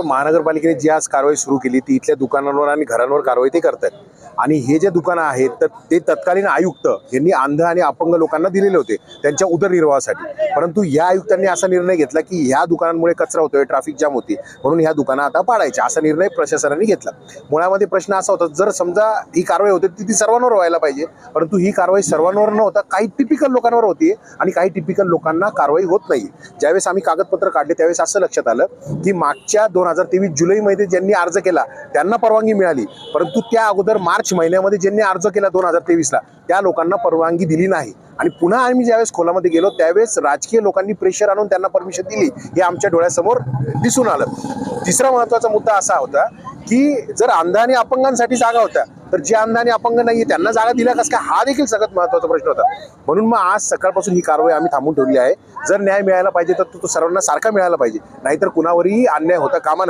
महानगरपालिकेने जी आज कारवाई सुरू केली ती इथल्या दुकानांवर आणि घरांवर कारवाई ते करतात. आणि हे जे दुकानं आहेत तर ते तत्कालीन आयुक्त यांनी अंध आणि अपंग लोकांना दिलेले होते त्यांच्या उदरनिर्वाहासाठी. परंतु या आयुक्तांनी असा निर्णय घेतला की ह्या दुकानांमुळे कचरा होतोय, ट्रॅफिक जाम होती, म्हणून ह्या दुकानं आता पाडायच्या, असा निर्णय प्रशासनाने घेतला. मुळामध्ये प्रश्न असा होता, जर समजा ही कारवाई होती ती सर्वांवर व्हायला पाहिजे, परंतु ही कारवाई सर्वांवर न होता काही टिपिकल लोकांवर होती आणि काही टिपिकल लोकांना कारवाई होत नाही. ज्यावेळेस आम्ही कागदपत्र काढले त्यावेळेस असं लक्षात आलं की मागच्या 2023 जुलैमध्ये ज्यांनी अर्ज केला त्यांना परवानगी मिळाली, परंतु त्या अगोदर मार्च महिन्यामध्ये ज्यांनी अर्ज केला 2023ला त्या लोकांना परवानगी दिली नाही. आणि पुन्हा आम्ही ज्यावेळेस खोलामध्ये गेलो त्यावेळेस राजकीय लोकांनी प्रेशर आणून त्यांना परमिशन दिली, हे आमच्या डोळ्यासमोर दिसून आलं. तिसरा महत्त्वाचा मुद्दा असा होता की जर अंध आणि अपंगांसाठी जागा होत्या तर जे अंध आणि अपंग नाहीये त्यांना जागा दिल्या कसं काय, हा देखील सगळ्यात महत्त्वाचा प्रश्न होता. म्हणून मग आज सकाळपासून ही कारवाई आम्ही थांबून ठेवली आहे. जर न्याय मिळायला पाहिजे तर तो सर्वांना सारखा मिळायला पाहिजे, नाहीतर कुणावरही अन्याय होता कामा नये.